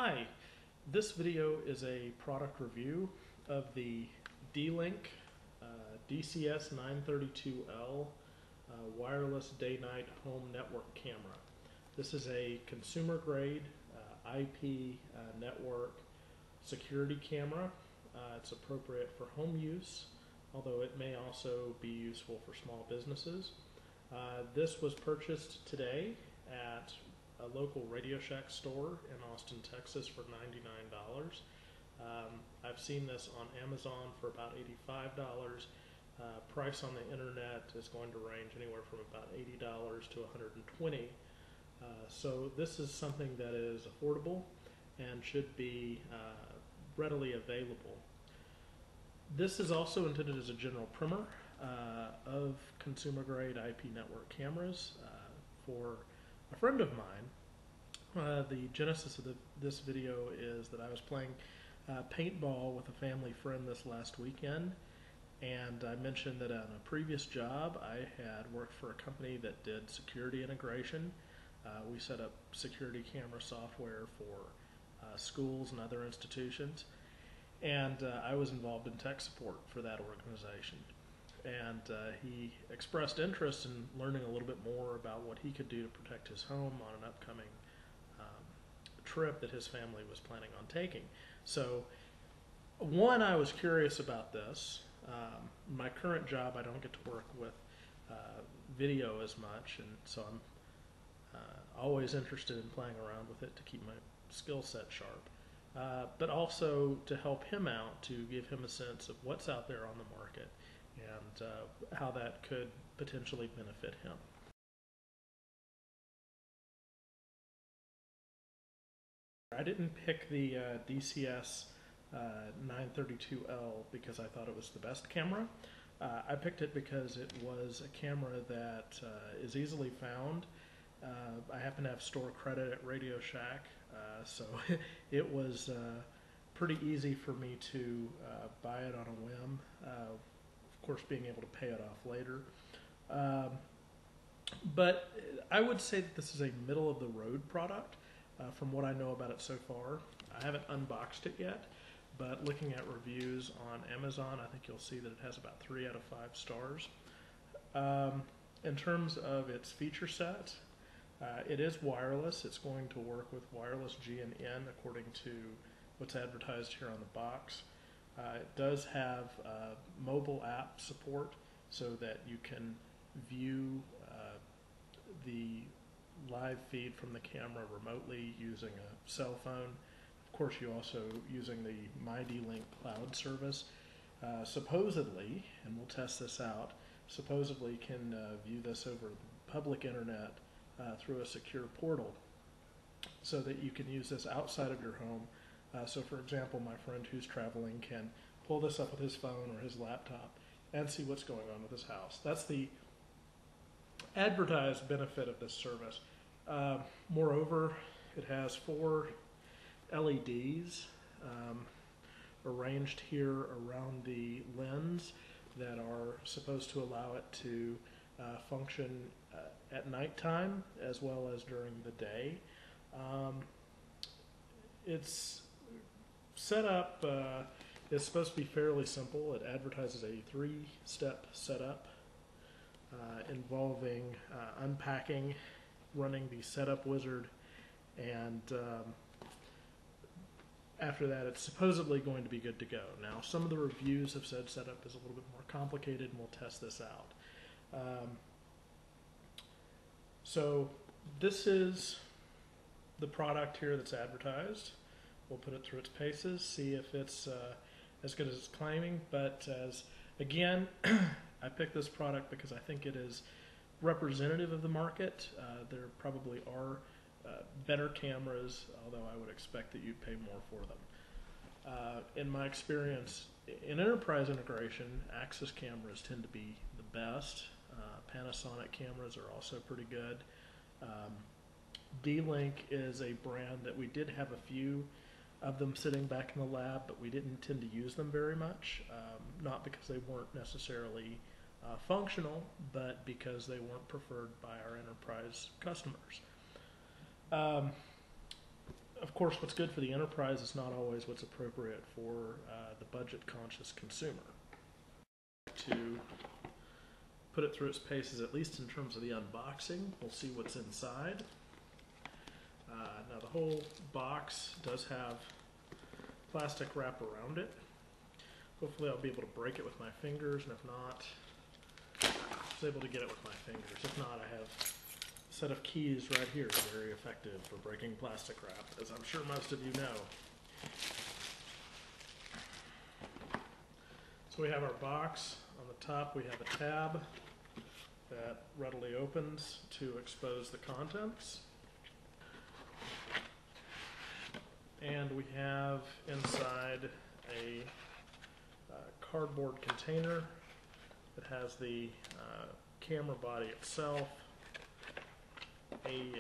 Hi, this video is a product review of the D-Link DCS-932L wireless day-night home network camera. This is a consumer-grade IP network security camera. It's appropriate for home use, although it may also be useful for small businesses. This was purchased today at a local Radio Shack store in Austin, Texas for $99. I've seen this on Amazon for about $85. Price on the internet is going to range anywhere from about $80 to $120. So this is something that is affordable and should be readily available. This is also intended as a general primer of consumer-grade IP network cameras for a friend of mine. The genesis of this video is that I was playing paintball with a family friend this last weekend, and I mentioned that on a previous job I had worked for a company that did security integration. We set up security camera software for schools and other institutions, and I was involved in tech support for that organization. And he expressed interest in learning a little bit more about what he could do to protect his home on an upcoming trip that his family was planning on taking. So, one, I was curious about this. My current job, I don't get to work with video as much, and so I'm always interested in playing around with it to keep my skill set sharp. But also to help him out, to give him a sense of what's out there on the market and how that could potentially benefit him. I didn't pick the DCS 932L because I thought it was the best camera. I picked it because it was a camera that is easily found. I happen to have store credit at Radio Shack, so it was pretty easy for me to buy it on a whim. Of course, being able to pay it off later. But I would say that this is a middle-of-the-road product from what I know about it so far. I haven't unboxed it yet, but looking at reviews on Amazon, I think you'll see that it has about 3 out of 5 stars. In terms of its feature set, it is wireless. It's going to work with wireless GNN according to what's advertised here on the box. It does have mobile app support so that you can view the live feed from the camera remotely using a cell phone. Of course, you also using the My D-Link cloud service. Supposedly, and we'll test this out, supposedly can view this over the public internet through a secure portal so that you can use this outside of your home. So for example, my friend who's traveling can pull this up with his phone or his laptop and see what's going on with his house. That's the advertised benefit of this service. Moreover, it has 4 LEDs arranged here around the lens that are supposed to allow it to function at nighttime as well as during the day. It's set up is supposed to be fairly simple. It advertises a 3-step setup involving unpacking, running the setup wizard, and after that it's supposedly going to be good to go. Now, some of the reviews have said setup is a little bit more complicated, and we'll test this out. So this is the product here that's advertised. We'll put it through its paces, see if it's as good as it's claiming. But again, I picked this product because I think it is representative of the market. There probably are better cameras, although I would expect that you'd pay more for them. In my experience, in enterprise integration, Axis cameras tend to be the best. Panasonic cameras are also pretty good. D-Link is a brand that we did have a few of them sitting back in the lab, but we didn't tend to use them very much, not because they weren't necessarily functional, but because they weren't preferred by our enterprise customers. of course, what's good for the enterprise is not always what's appropriate for the budget-conscious consumer. To put it through its paces, at least in terms of the unboxing, we'll see what's inside. Now the whole box does have plastic wrap around it. Hopefully I'll be able to break it with my fingers, and if not, I was able to get it with my fingers. If not, I have a set of keys right here, very effective for breaking plastic wrap, as I'm sure most of you know. So we have our box. On the top we have a tab that readily opens to expose the contents. And we have inside a cardboard container that has the camera body itself, a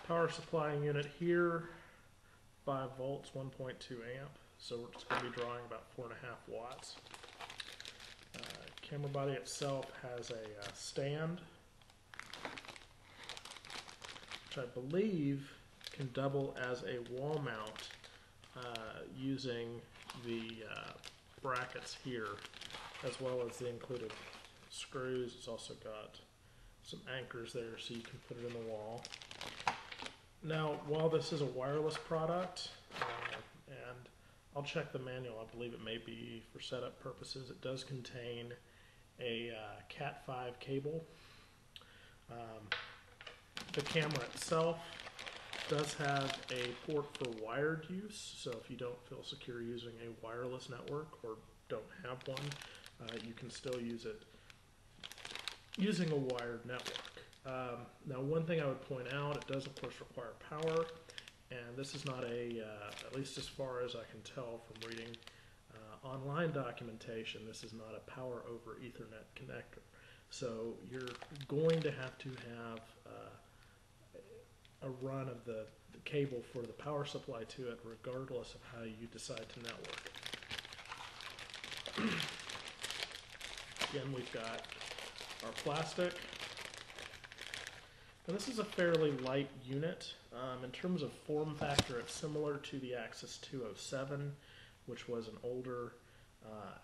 power supply unit here, 5 volts, 1.2 amp, so we're just going to be drawing about 4.5 watts. Camera body itself has a stand, which I believe can double as a wall mount using the brackets here, as well as the included screws. It's also got some anchors there so you can put it in the wall. Now, while this is a wireless product, and I'll check the manual, I believe it may be for setup purposes, it does contain a Cat5 cable. The camera itself does have a port for wired use, so if you don't feel secure using a wireless network or don't have one, you can still use it using a wired network. Now, one thing I would point out, it does of course require power, and this is not a, at least as far as I can tell from reading online documentation, this is not a power over Ethernet connector. So you're going to have a run of the cable for the power supply to it, regardless of how you decide to network it. Again, we've got our plastic, and this is a fairly light unit. In terms of form factor, it's similar to the Axis 207, which was an older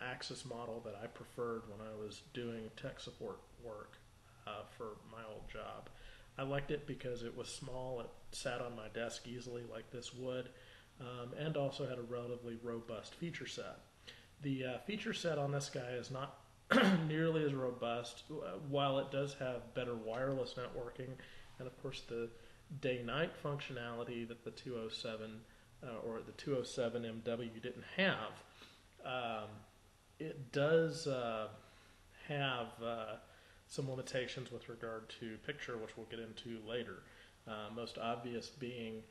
Axis model that I preferred when I was doing tech support work for my old job. I liked it because it was small, it sat on my desk easily like this would, and also had a relatively robust feature set. The feature set on this guy is not nearly as robust, while it does have better wireless networking, and of course the day-night functionality that the 207 or the 207 MW didn't have. It does have some limitations with regard to picture, which we'll get into later. Most obvious being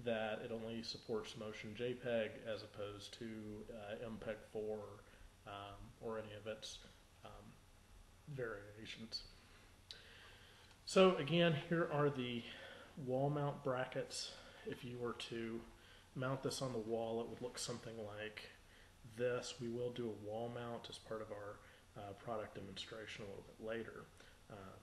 that it only supports motion JPEG as opposed to MPEG-4 or any of its variations. So again, here are the wall mount brackets. If you were to mount this on the wall, it would look something like this. We will do a wall mount as part of our product demonstration a little bit later.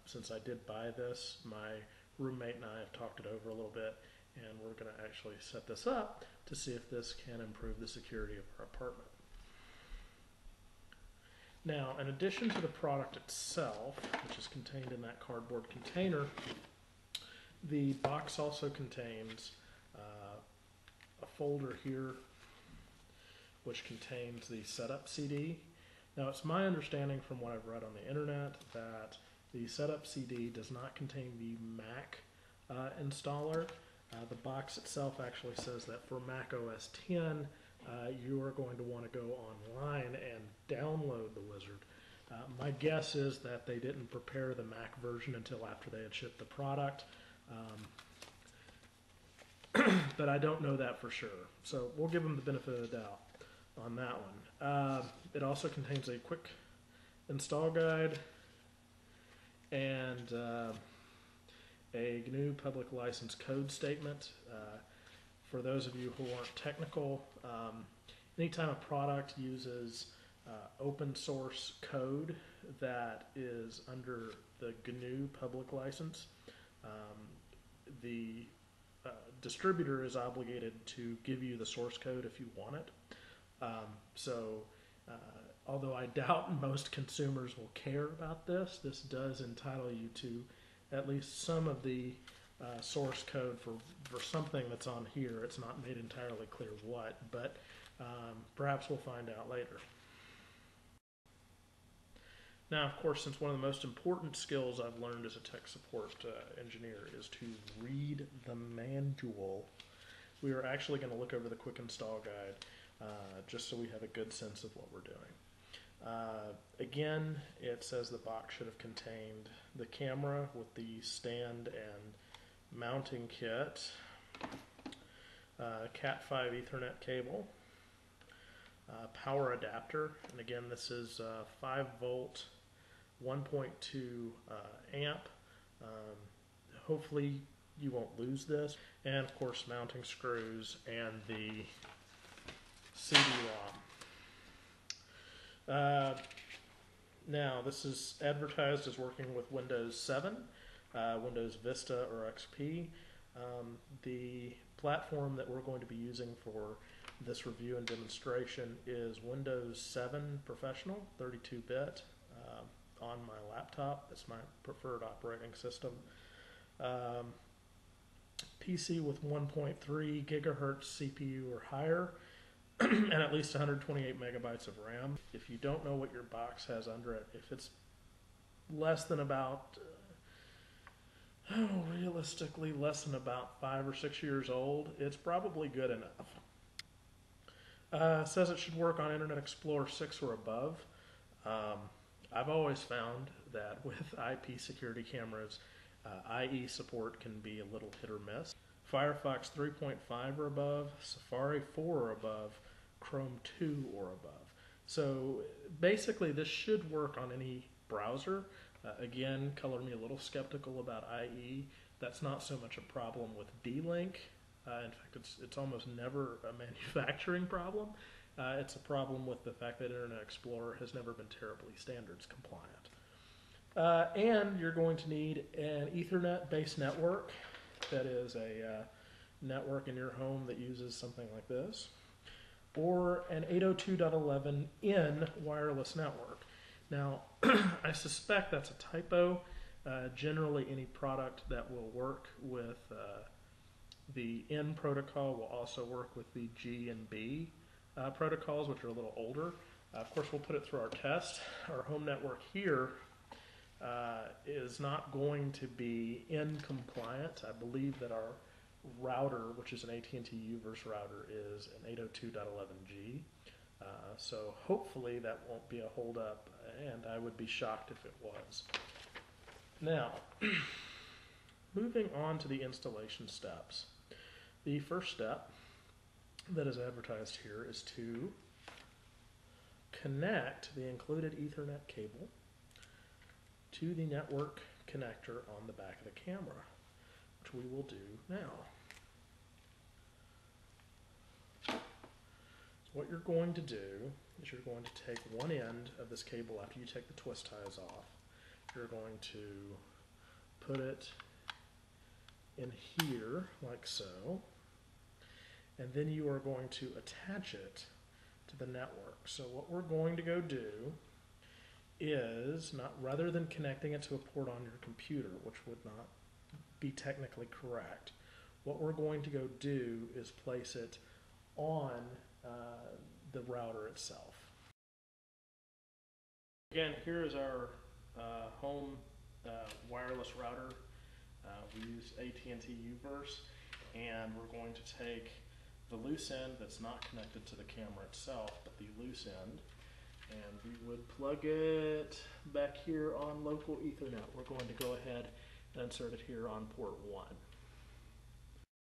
Since I did buy this, my roommate and I have talked it over a little bit, and we're going to actually set this up to see if this can improve the security of our apartment. Now, in addition to the product itself, which is contained in that cardboard container, the box also contains a folder here which contains the setup CD. Now, it's my understanding from what I've read on the internet that the setup CD does not contain the Mac installer. The box itself actually says that for Mac OS X, you are going to want to go online and download the wizard. My guess is that they didn't prepare the Mac version until after they had shipped the product, but I don't know that for sure. So we'll give them the benefit of the doubt on that one. It also contains a quick install guide and a GNU public license code statement. For those of you who aren't technical, anytime a product uses open source code that is under the GNU public license, the distributor is obligated to give you the source code if you want it. Although I doubt most consumers will care about this, this does entitle you to at least some of the source code for something that's on here. It's not made entirely clear what, but perhaps we'll find out later. Now, of course, since one of the most important skills I've learned as a tech support engineer is to read the manual, we are actually going to look over the quick install guide just so we have a good sense of what we're doing. Again, it says the box should have contained the camera with the stand and mounting kit, Cat5 Ethernet cable, power adapter, and again this is 5 volt 1.2 amp. Hopefully you won't lose this, and of course mounting screws and the CD-ROM. Now this is advertised as working with Windows 7, Windows Vista or XP. The platform that we're going to be using for this review and demonstration is Windows 7 Professional 32-bit on my laptop. That's my preferred operating system. PC with 1.3 gigahertz CPU or higher and at least 128 megabytes of RAM. If you don't know what your box has under it, if it's less than about realistically less than about 5 or 6 years old, it's probably good enough. Says it should work on Internet Explorer 6 or above. I've always found that with IP security cameras, IE support can be a little hit or miss. Firefox 3.5 or above, Safari 4 or above, Chrome 2 or above. So basically this should work on any browser. Again, color me a little skeptical about IE. That's not so much a problem with D-Link. In fact, it's almost never a manufacturing problem. It's a problem with the fact that Internet Explorer has never been terribly standards compliant. And you're going to need an Ethernet-based network. That is a network in your home that uses something like this, or an 802.11n wireless network. Now, I suspect that's a typo. Generally, any product that will work with the N protocol will also work with the G and B protocols, which are a little older. Of course, we'll put it through our test. Our home network here is not going to be N compliant. I believe that our router, which is an AT&T U-verse router, is an 802.11g. So hopefully that won't be a holdup, and I would be shocked if it was. Now, moving on to the installation steps. The first step that is advertised here is to connect the included Ethernet cable to the network connector on the back of the camera, which we will do now. So what you're going to do is you're going to take one end of this cable after you take the twist ties off. You're going to put it in here like so, and then you are going to attach it to the network. So what we're going to go do is, rather than connecting it to a port on your computer, which would not be technically correct, what we're going to go do is place it on the router itself. Again, here is our home wireless router. We use AT&T U-verse, and we're going to take the loose end that's not connected to the camera itself, but the loose end, and we would plug it back here on local Ethernet. We're going to go ahead and insert it here on port 1.